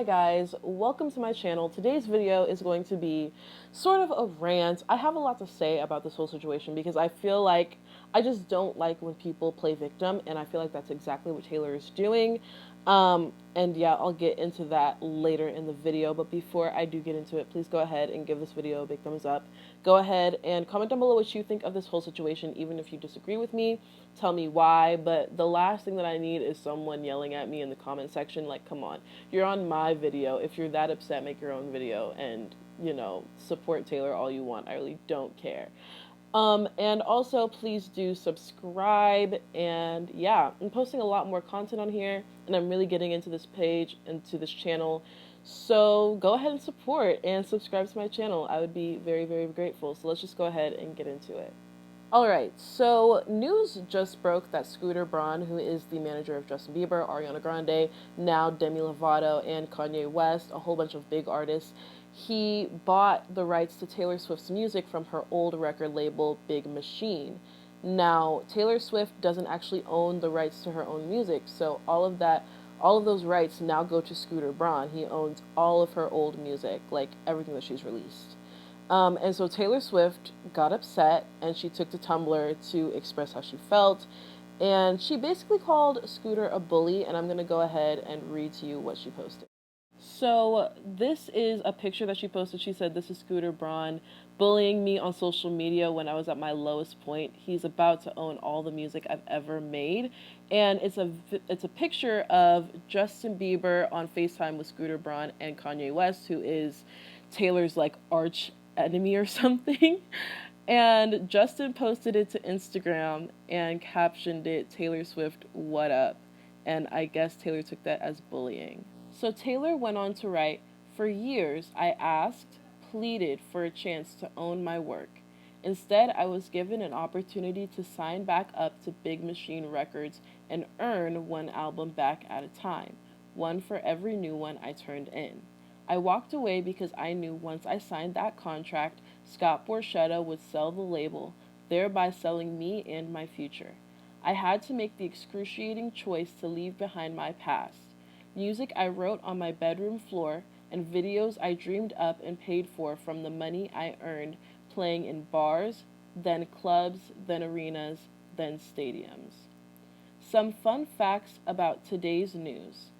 Hi guys, welcome to my channel. Today's video is going to be sort of a rant. I have a lot to say about this whole situation because I feel like I just don't like when people play victim, and I feel like that's exactly what Taylor is doing. And yeah, I'll get into that later in the video, but before I do get into it, please go ahead and give this video a big thumbs up. Go ahead and comment down below what you think of this whole situation, even if you disagree with me. Tell me why, but the last thing that I need is someone yelling at me in the comment section. Like, come on, you're on my video. If you're that upset, make your own video and, support Taylor all you want. I really don't care. And also please do subscribe, and yeah, I'm posting a lot more content on here, and I'm really getting into this page, into this channel. So go ahead and support and subscribe to my channel. I would be very, very grateful. So let's just go ahead and get into it. Alright, so news just broke that Scooter Braun, who is the manager of Justin Bieber, Ariana Grande, now Demi Lovato, and Kanye West, a whole bunch of big artists, he bought the rights to Taylor Swift's music from her old record label, Big Machine. Now, Taylor Swift doesn't actually own the rights to her own music, so all of those rights now go to Scooter Braun. He owns all of her old music, like everything that she's released. And so Taylor Swift got upset, and she took to Tumblr to express how she felt. And she basically called Scooter a bully, and I'm going to go ahead and read to you what she posted. So this is a picture that she posted. She said, "This is Scooter Braun bullying me on social media when I was at my lowest point. He's about to own all the music I've ever made." And it's a picture of Justin Bieber on FaceTime with Scooter Braun and Kanye West, who is Taylor's like arch enemy or something. And Justin posted it to Instagram and captioned it, "Taylor Swift, what up?" And I guess Taylor took that as bullying. So Taylor went on to write, "For years, I asked, pleaded for a chance to own my work. Instead, I was given an opportunity to sign back up to Big Machine Records and earn one album back at a time, one for every new one I turned in. I walked away because I knew once I signed that contract, Scott Borchetta would sell the label, thereby selling me and my future. I had to make the excruciating choice to leave behind my past. Music I wrote on my bedroom floor, and videos I dreamed up and paid for from the money I earned playing in bars, then clubs, then arenas, then stadiums." Some fun facts about today's news.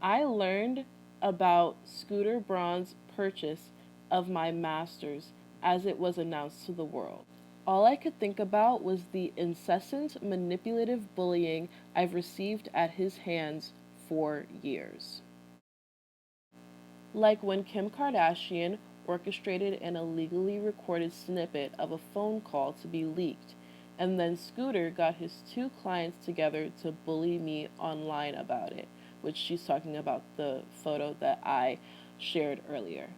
I learned about Scooter Braun's purchase of my master's as it was announced to the world. All I could think about was the incessant manipulative bullying I've received at his hands for years. Like when Kim Kardashian orchestrated an illegally recorded snippet of a phone call to be leaked, and then Scooter got his two clients together to bully me online about it, which she's talking about the photo that I shared earlier.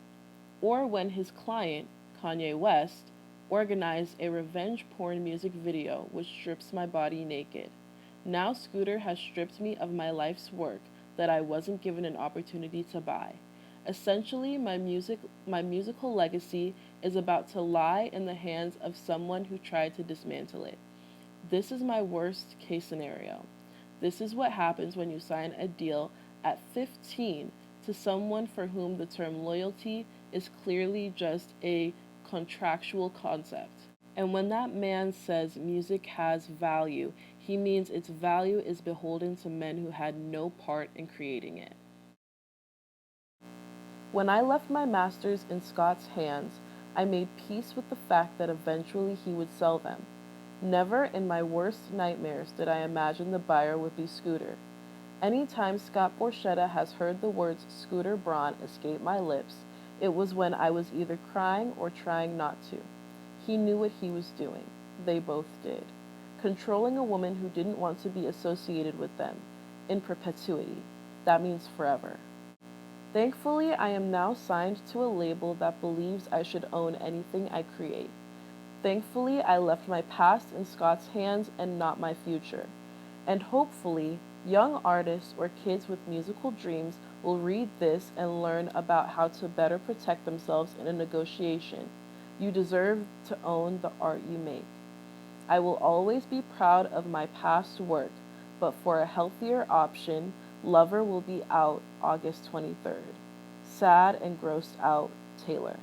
Or when his client, Kanye West, organized a revenge porn music video which strips my body naked. Now Scooter has stripped me of my life's work that I wasn't given an opportunity to buy. Essentially, my musical legacy is about to lie in the hands of someone who tried to dismantle it. This is my worst case scenario. This is what happens when you sign a deal at 15 to someone for whom the term loyalty is clearly just a contractual concept. And when that man says music has value, he means its value is beholden to men who had no part in creating it. When I left my masters in Scott's hands, I made peace with the fact that eventually he would sell them. Never in my worst nightmares did I imagine the buyer would be Scooter. Anytime Scott Borchetta has heard the words Scooter Braun escape my lips, it was when I was either crying or trying not to. He knew what he was doing. They both did. Controlling a woman who didn't want to be associated with them. In perpetuity. That means forever. Thankfully, I am now signed to a label that believes I should own anything I create. Thankfully, I left my past in Scott's hands and not my future. And hopefully, young artists or kids with musical dreams will read this and learn about how to better protect themselves in a negotiation. You deserve to own the art you make. I will always be proud of my past work, but for a healthier option, Lover will be out August 23rd. Sad and grossed out Taylor.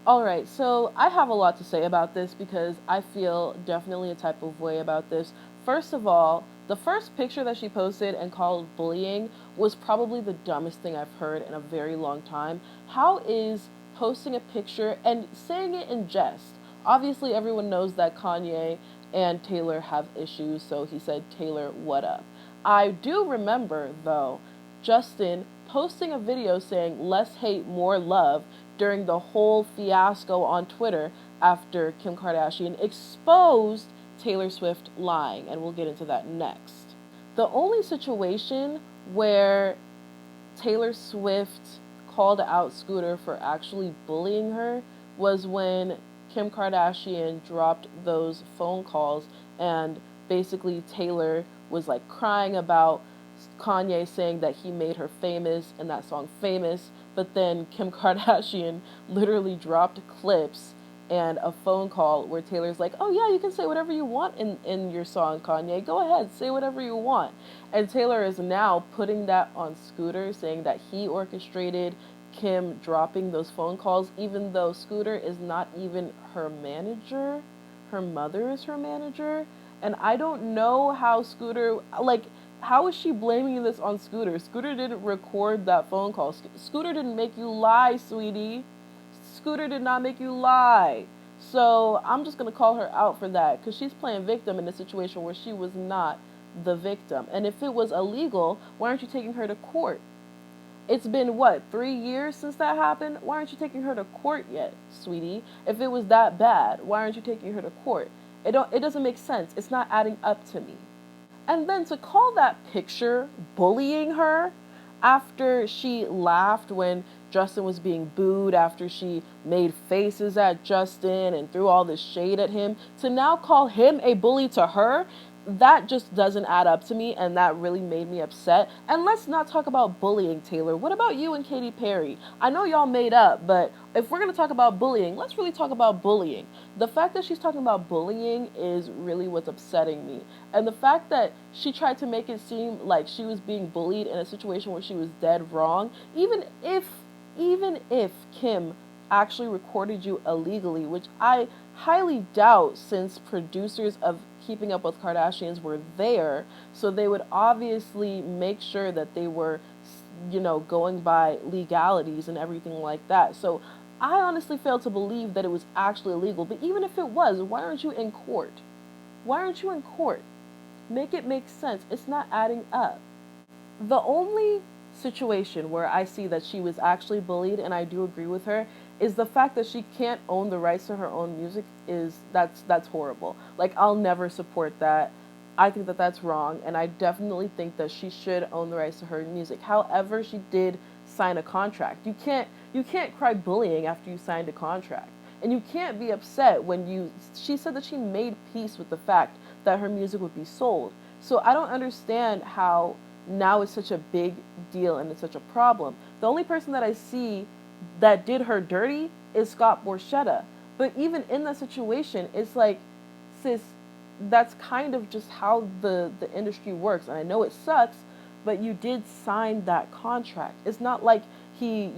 Alright, so I have a lot to say about this because I feel definitely a type of way about this. First of all, the first picture that she posted and called bullying was probably the dumbest thing I've heard in a very long time. How is posting a picture and saying it in jest? Obviously, everyone knows that Kanye and Taylor have issues, so he said, Taylor, what up? I do remember, though, Justin posting a video saying less hate, more love during the whole fiasco on Twitter after Kim Kardashian exposed Taylor Swift lying, and we'll get into that next. The only situation where Taylor Swift called out Scooter for actually bullying her was when Kim Kardashian dropped those phone calls and basically Taylor was like crying about Kanye saying that he made her famous in that song Famous, but then Kim Kardashian literally dropped clips and a phone call where Taylor's like, oh yeah, you can say whatever you want in your song, Kanye. Go ahead, say whatever you want. And Taylor is now putting that on Scooter, saying that he orchestrated Kim dropping those phone calls, even though Scooter is not even her manager. Her mother is her manager. And I don't know how Scooter, like, how is she blaming this on Scooter? Scooter didn't record that phone call. Scooter didn't make you lie, sweetie. Scooter did not make you lie. So I'm just going to call her out for that because she's playing victim in a situation where she was not the victim. And if it was illegal, why aren't you taking her to court? It's been, what, 3 years since that happened? Why aren't you taking her to court yet, sweetie? If it was that bad, why aren't you taking her to court? It doesn't make sense. It's not adding up to me. And then to call that picture bullying her after she laughed when Justin was being booed, after she made faces at Justin and threw all this shade at him, to now call him a bully to her, that just doesn't add up to me, and that really made me upset. And let's not talk about bullying, Taylor. What about you and Katy Perry? I know y'all made up, but if we're going to talk about bullying, let's really talk about bullying. The fact that she's talking about bullying is really what's upsetting me. And the fact that she tried to make it seem like she was being bullied in a situation where she was dead wrong, even if Kim actually recorded you illegally, which I highly doubt since producers of Keeping Up with Kardashians were there, so they would obviously make sure that they were, going by legalities and everything like that. So I honestly fail to believe that it was actually illegal, but even if it was, why aren't you in court? Why aren't you in court? Make it make sense. It's not adding up. The only situation where I see that she was actually bullied, and I do agree with her, is the fact that she can't own the rights to her own music. That's horrible. Like, I'll never support that. I think that that's wrong, and I definitely think that she should own the rights to her music. However, she did sign a contract. You can't cry bullying after you signed a contract. And you can't be upset when she said that she made peace with the fact that her music would be sold. So I don't understand how now it's such a big deal and it's such a problem. The only person that I see that did her dirty is Scott Borchetta. But even in that situation, it's like, sis, that's kind of just how the industry works. And I know it sucks, but you did sign that contract. It's not like he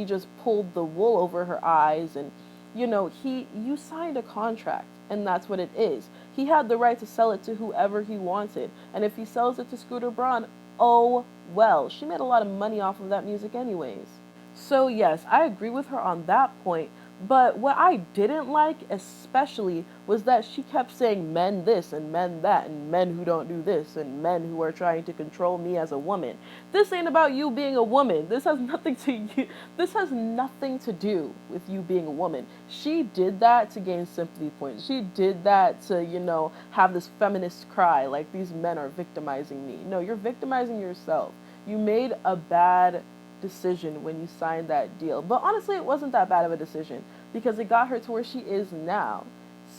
just pulled the wool over her eyes and, you signed a contract, and that's what it is. He had the right to sell it to whoever he wanted. And if he sells it to Scooter Braun, oh well. She made a lot of money off of that music anyways. So yes, I agree with her on that point. But what I didn't like especially was that she kept saying men this and men that and men who don't do this and men who are trying to control me as a woman. This ain't about you being a woman. This has nothing to do with you being a woman. She did that to gain sympathy points. She did that to, have this feminist cry like these men are victimizing me. No, you're victimizing yourself. You made a bad decision when you signed that deal. But honestly, it wasn't that bad of a decision because it got her to where she is now.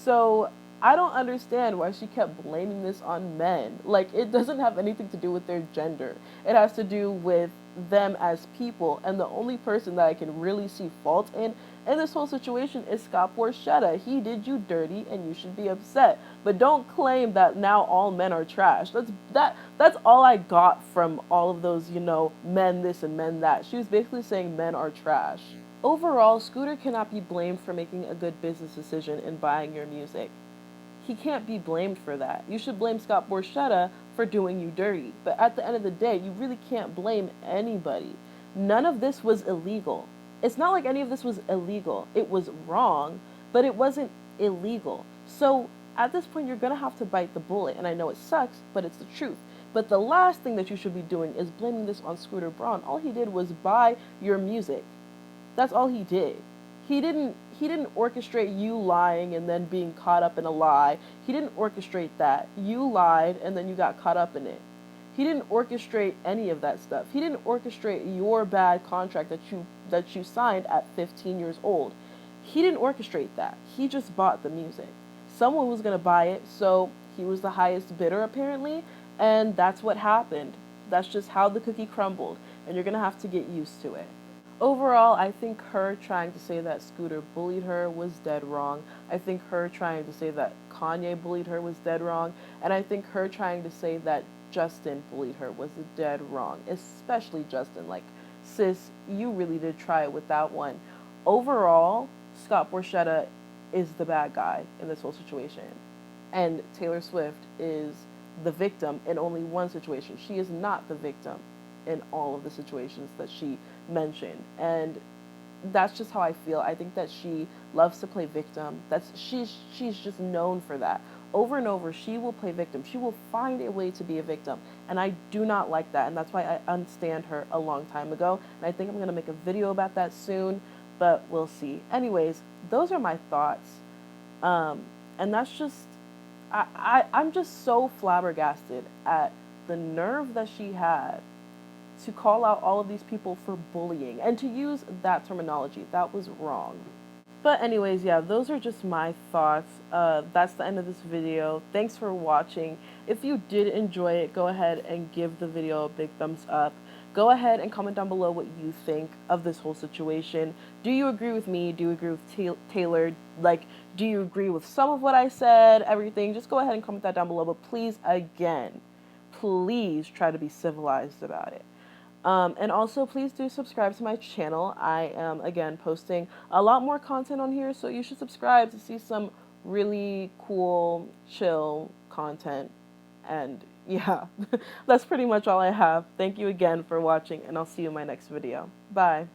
So I don't understand why she kept blaming this on men. Like, it doesn't have anything to do with their gender. It has to do with them as people. And the only person that I can really see fault in this whole situation is Scott Borchetta. He did you dirty and you should be upset. But don't claim that now all men are trash. That's all I got from all of those, men this and men that. She was basically saying men are trash. Overall, Scooter cannot be blamed for making a good business decision in buying your music. He can't be blamed for that. You should blame Scott Borchetta for doing you dirty. But at the end of the day, you really can't blame anybody. None of this was illegal. It's not like any of this was illegal. It was wrong, but it wasn't illegal. So at this point, you're going to have to bite the bullet. And I know it sucks, but it's the truth. But the last thing that you should be doing is blaming this on Scooter Braun. All he did was buy your music. That's all he did. He didn't orchestrate you lying and then being caught up in a lie. He didn't orchestrate that. You lied and then you got caught up in it. He didn't orchestrate any of that stuff. He didn't orchestrate your bad contract that you signed at 15 years old. He didn't orchestrate that. He just bought the music. Someone was going to buy it, so he was the highest bidder apparently, and that's what happened. That's just how the cookie crumbled, and you're going to have to get used to it. Overall, I think her trying to say that Scooter bullied her was dead wrong. I think her trying to say that Kanye bullied her was dead wrong. And I think her trying to say that Justin bullied her was dead wrong. Especially Justin. Like, sis, you really did try it with that one. Overall, Scott Borchetta is the bad guy in this whole situation. And Taylor Swift is the victim in only one situation. She is not the victim in all of the situations that she mentioned, and that's just how I feel. I think that she loves to play victim. She's just known for that. Over and over, she will play victim. She will find a way to be a victim, and I do not like that, and that's why I unstand her a long time ago, and I think I'm going to make a video about that soon, but we'll see. Anyways, those are my thoughts, and that's just, I'm just so flabbergasted at the nerve that she had to call out all of these people for bullying and to use that terminology. That was wrong. But anyways, yeah, those are just my thoughts. That's the end of this video. Thanks for watching. If you did enjoy it, go ahead and give the video a big thumbs up. Go ahead and comment down below what you think of this whole situation. Do you agree with me? Do you agree with Taylor? Like, do you agree with some of what I said? Everything? Just go ahead and comment that down below. But please, again, please try to be civilized about it. And also, please do subscribe to my channel. I am, again, posting a lot more content on here, so you should subscribe to see some really cool, chill content. And yeah, that's pretty much all I have. Thank you again for watching, and I'll see you in my next video. Bye.